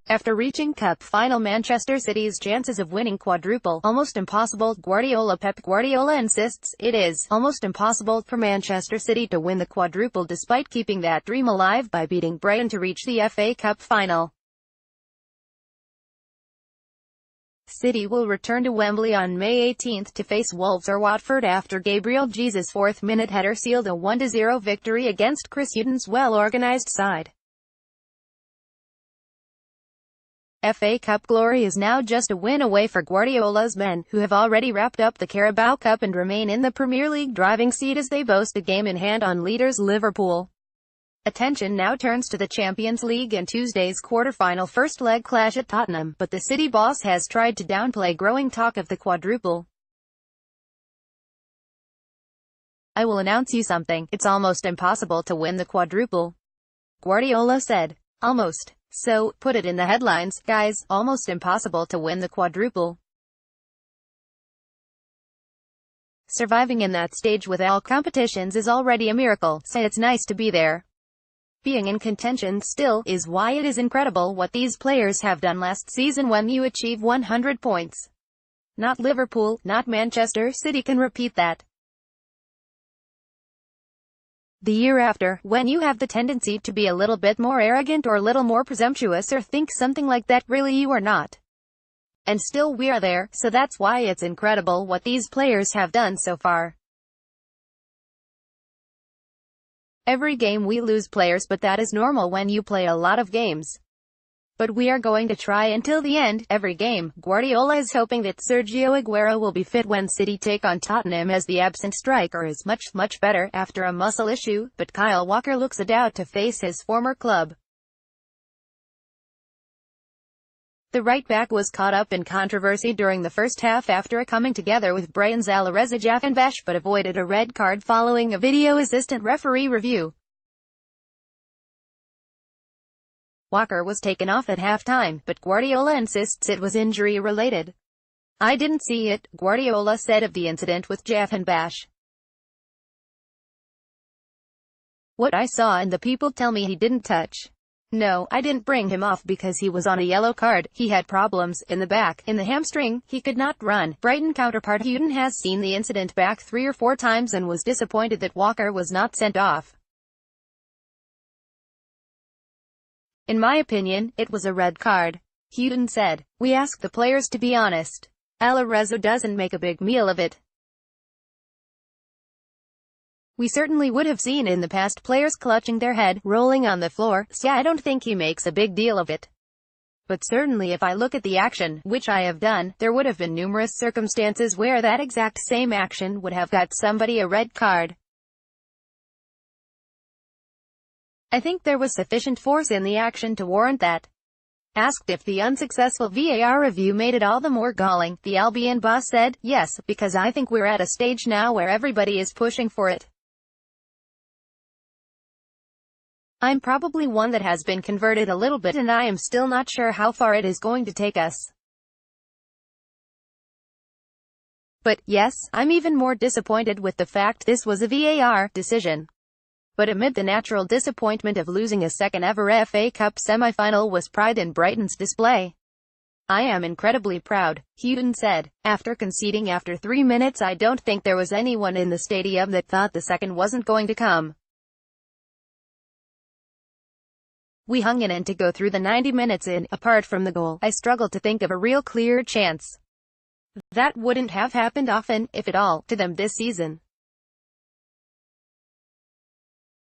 After reaching cup final, Manchester City's chances of winning quadruple almost impossible. Guardiola Pep Guardiola insists it is almost impossible for Manchester City to win the quadruple despite keeping that dream alive by beating Brighton to reach the FA Cup final. City will return to Wembley on May 18 to face Wolves or Watford after Gabriel Jesus' fourth-minute header sealed a 1-0 victory against Chris Hughton's well-organised side. FA Cup glory is now just a win away for Guardiola's men, who have already wrapped up the Carabao Cup and remain in the Premier League driving seat as they boast a game in hand on leaders Liverpool. Attention now turns to the Champions League and Tuesday's quarter-final first-leg clash at Tottenham, but the City boss has tried to downplay growing talk of the quadruple. "I will announce you something, it's almost impossible to win the quadruple," Guardiola said. Almost. So, put it in the headlines, guys, almost impossible to win the quadruple. Surviving in that stage with all competitions is already a miracle, so it's nice to be there. Being in contention still is why it is incredible what these players have done last season when you achieve 100 points. Not Liverpool, not Manchester City can repeat that. The year after, when you have the tendency to be a little bit more arrogant or a little more presumptuous or think something like that, really you are not. And still we are there, so that's why it's incredible what these players have done so far. Every game we lose players, but that is normal when you play a lot of games. But we are going to try until the end, every game. Guardiola is hoping that Sergio Aguero will be fit when City take on Tottenham, as the absent striker is much better after a muscle issue, but Kyle Walker looks a doubt to face his former club. The right-back was caught up in controversy during the first half after coming together with Brighton's Alireza Jahanbakhsh, but avoided a red card following a video assistant referee review. Walker was taken off at half-time, but Guardiola insists it was injury-related. "I didn't see it," Guardiola said of the incident with Jahanbakhsh. "What I saw and the people tell me he didn't touch. No, I didn't bring him off because he was on a yellow card. He had problems in the back, in the hamstring, he could not run." Brighton counterpart Hughton has seen the incident back 3 or 4 times and was disappointed that Walker was not sent off. "In my opinion, it was a red card," Hughton said. "We ask the players to be honest. Alireza doesn't make a big meal of it. We certainly would have seen in the past players clutching their head, rolling on the floor, so I don't think he makes a big deal of it. But certainly if I look at the action, which I have done, there would have been numerous circumstances where that exact same action would have got somebody a red card. I think there was sufficient force in the action to warrant that." Asked if the unsuccessful VAR review made it all the more galling, the Albion boss said, "Yes, because I think we're at a stage now where everybody is pushing for it. I'm probably one that has been converted a little bit and I am still not sure how far it is going to take us. But, yes, I'm even more disappointed with the fact this was a VAR decision. But amid the natural disappointment of losing a second-ever FA Cup semi-final was pride in Brighton's display. I am incredibly proud," Hughton said. After conceding after 3 minutes, I don't think there was anyone in the stadium that thought the second wasn't going to come. We hung in and to go through the 90 minutes in, apart from the goal, I struggled to think of a real clear chance. That wouldn't have happened often, if at all, to them this season.